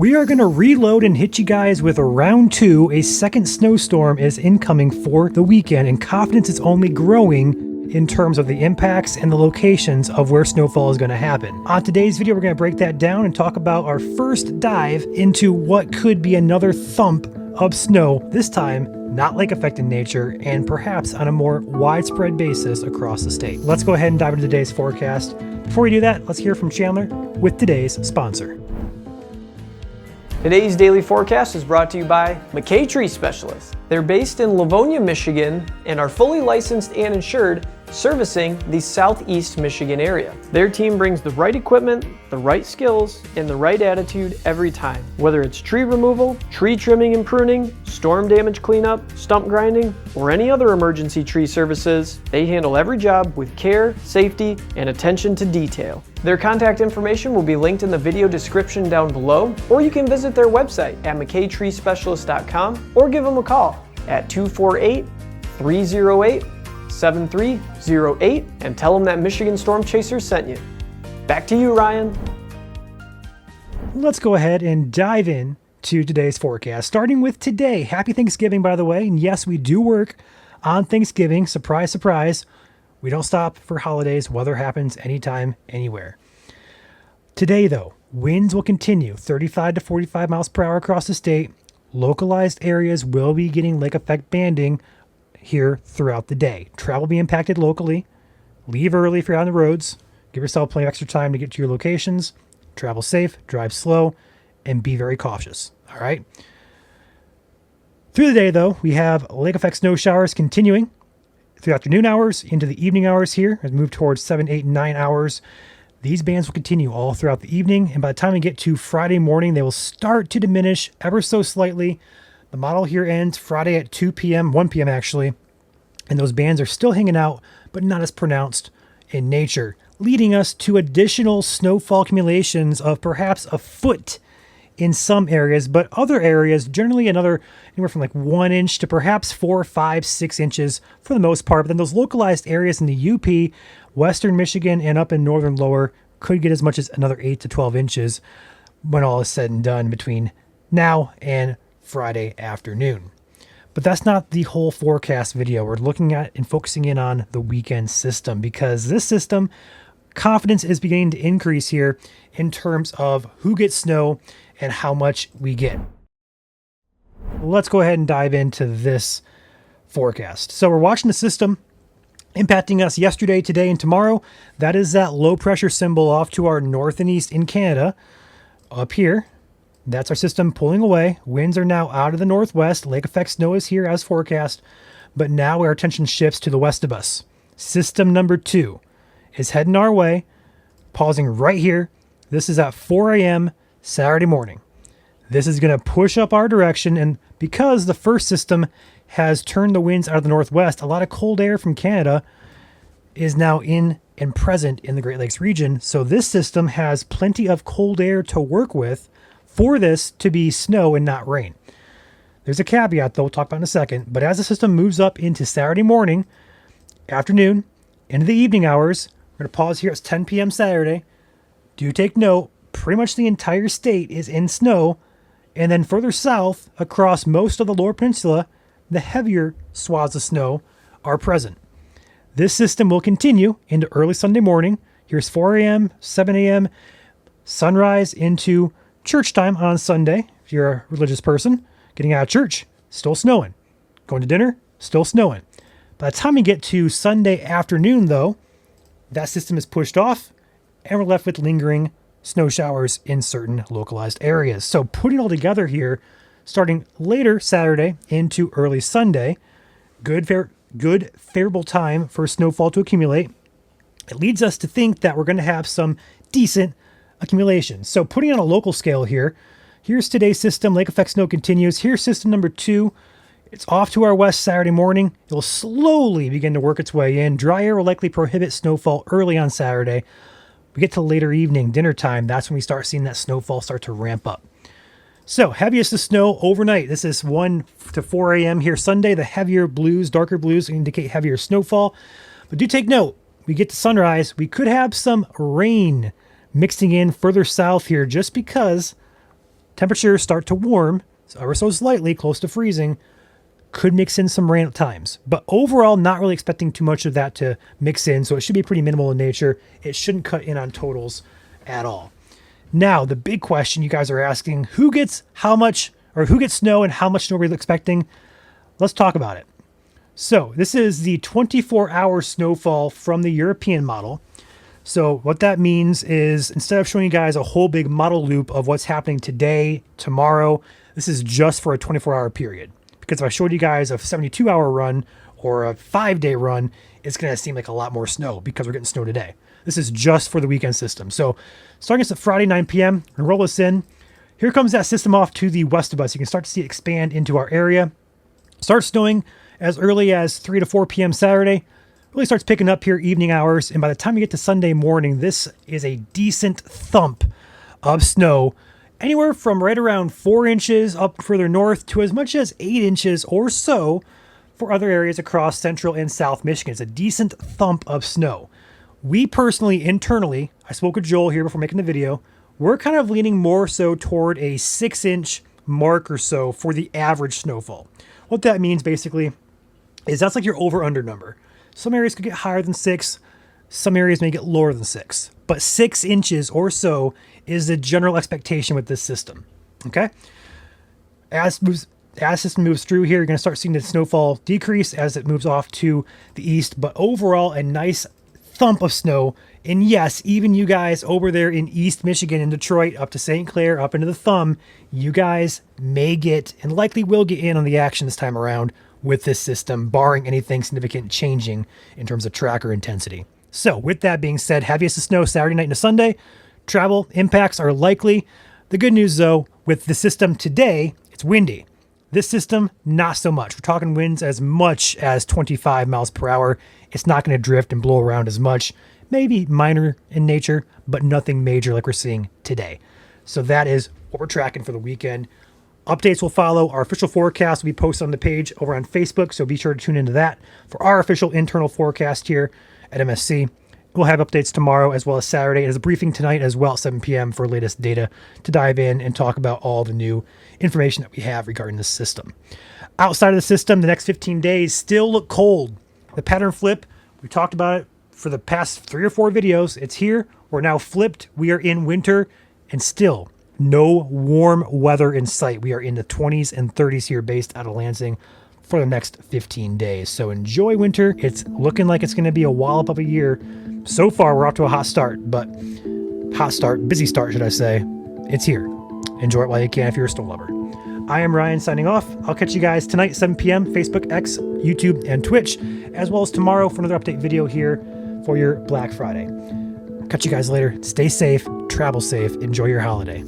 We are going to reload and hit you guys with a round 2. A second snowstorm is incoming for the weekend, and confidence is only growing in terms of the impacts and the locations of where snowfall is going to happen. On today's video, we're going to break that down and talk about our first dive into what could be another thump of snow, this time not lake effect in nature, and perhaps on a more widespread basis across the state. Let's go ahead and dive into today's forecast. Before we do that, let's hear from Chandler with today's sponsor. Today's daily forecast is brought to you by McKay Tree Specialists. They're based in Livonia, Michigan, and are fully licensed and insured, servicing the Southeast Michigan area. Their team brings the right equipment, the right skills, and the right attitude every time. Whether it's tree removal, tree trimming and pruning, storm damage cleanup, stump grinding, or any other emergency tree services, they handle every job with care, safety, and attention to detail. Their contact information will be linked in the video description down below, or you can visit their website at mckaytreespecialist.com or give them a call at 248-308-7308 and tell them that Michigan Storm Chasers sent you. Back to you, Ryan. Let's go ahead and dive in to today's forecast, starting with today. Happy Thanksgiving, by the way. And yes, we do work on Thanksgiving. Surprise, surprise. We don't stop for holidays. Weather happens anytime, anywhere. Today, though, winds will continue 35 to 45 miles per hour across the state. Localized areas will be getting lake effect banding here throughout the day. Travel will be impacted locally. Leave early if you're on the roads. Give yourself plenty of extra time to get to your locations. Travel safe, drive slow, and be very cautious. All right. Through the day, though, we have lake effect snow showers continuing through afternoon hours into the evening hours here as we move towards 7, 8, and 9 hours. These bands will continue all throughout the evening, and by the time we get to Friday morning, they will start to diminish ever so slightly. The model here ends Friday at 2 p.m., 1 p.m. actually, and those bands are still hanging out, but not as pronounced in nature, leading us to additional snowfall accumulations of perhaps a foot in some areas, but other areas, generally anywhere from like 1 inch to perhaps 4, 5, 6 inches for the most part. But then those localized areas in the UP, Western Michigan, and up in northern lower could get as much as another 8 to 12 inches when all is said and done between now and Friday afternoon. But that's not the whole forecast video. We're looking at and focusing in on the weekend system, because this system, confidence is beginning to increase here in terms of who gets snow and how much we get. Let's go ahead and dive into this forecast. So we're watching the system impacting us yesterday, today, and tomorrow. That is that low pressure symbol off to our north and east in Canada. Up here, that's our system pulling away. Winds are now out of the northwest. Lake effect snow is here as forecast, but now our attention shifts to the west of us. System number 2 is heading our way, pausing right here. This is at 4 a.m. Saturday morning. This is going to push up our direction, and because the first system has turned the winds out of the northwest, a lot of cold air from Canada is now in and present in the Great Lakes region. So this system has plenty of cold air to work with for this to be snow and not rain. There's a caveat, though, we'll talk about in a second. But as the system moves up into Saturday morning, afternoon, into the evening hours, we're going to pause here. It's 10 p.m. Saturday. Do take note, pretty much the entire state is in snow. And then further south, across most of the lower peninsula, the heavier swaths of snow are present. This system will continue into early Sunday morning. Here's 4 a.m., 7 a.m., sunrise into church time on Sunday. If you're a religious person, getting out of church, still snowing. Going to dinner, still snowing. By the time we get to Sunday afternoon, though, that system is pushed off, and we're left with lingering snow showers in certain localized areas. So putting it all together here, starting later Saturday into early Sunday, good favorable time for snowfall to accumulate. It leads us to think that we're going to have some decent accumulation. So putting on a local scale here, here's today's system. Lake effect snow continues. Here's system number 2. It's off to our west Saturday morning. It will slowly begin to work its way in. Dry air will likely prohibit snowfall early on Saturday. We get to later evening, dinner time. That's when we start seeing that snowfall start to ramp up. So heaviest of snow overnight. This is 1 to 4 a.m. here Sunday. The heavier blues, darker blues indicate heavier snowfall. But do take note, we get to sunrise. We could have some rain mixing in further south here just because temperatures start to warm, ever so slightly, close to freezing, could mix in some rain at times. But overall, not really expecting too much of that to mix in, so it should be pretty minimal in nature. It shouldn't cut in on totals at all. Now, the big question you guys are asking, who gets how much, or who gets snow and how much snow we're expecting? Let's talk about it. So this is the 24-hour snowfall from the European model. So what that means is, instead of showing you guys a whole big model loop of what's happening today, tomorrow, this is just for a 24-hour period. Because if I showed you guys a 72-hour run or a 5-day run, it's going to seem like a lot more snow because we're getting snow today. This is just for the weekend system. So starting us at Friday, 9 p.m., and roll this in. Here comes that system off to the west of us. You can start to see it expand into our area. Starts snowing as early as 3 to 4 p.m. Saturday. Really starts picking up here evening hours. And by the time you get to Sunday morning, this is a decent thump of snow. Anywhere from right around 4 inches up further north to as much as 8 inches or so for other areas across central and south Michigan. It's a decent thump of snow. We personally, internally, I spoke with Joel here before making the video, we're kind of leaning more so toward a 6-inch mark or so for the average snowfall. What that means basically is that's like your over-under number. Some areas could get higher than 6. Some areas may get lower than 6. But 6 inches or so is the general expectation with this system. Okay? As the system moves through here, you're going to start seeing the snowfall decrease as it moves off to the east. But overall, a nice thump of snow. And yes, even you guys over there in East Michigan, in Detroit, up to St. Clair, up into the Thumb, you guys may get and likely will get in on the action this time around with this system, barring anything significant changing in terms of tracker intensity. So with that being said, heaviest of snow Saturday night into Sunday. Travel impacts are likely. The good news though, with the system today, it's windy. This system, not so much. We're talking winds as much as 25 miles per hour. It's not going to drift and blow around as much. Maybe minor in nature, but nothing major like we're seeing today. So that is what we're tracking for the weekend. Updates will follow. Our official forecast will be posted on the page over on Facebook, so be sure to tune into that for our official internal forecast here at MSC. We'll have updates tomorrow as well as Saturday. There's a briefing tonight as well at 7 p.m. for latest data to dive in and talk about all the new information that we have regarding the system. Outside of the system, the next 15 days still look cold. The pattern flip, we talked about it for the past 3 or 4 videos. It's here. We're now flipped. We are in winter and still no warm weather in sight. We are in the 20s and 30s here based out of Lansing for the next 15 days. So enjoy winter. It's looking like it's going to be a wallop of a year. So far, we're off to a busy start, should I say. It's here. Enjoy it while you can if you're a snow lover. I am Ryan signing off. I'll catch you guys tonight, 7 p.m., Facebook, X, YouTube, and Twitch, as well as tomorrow for another update video here for your Black Friday. Catch you guys later. Stay safe, travel safe, enjoy your holiday.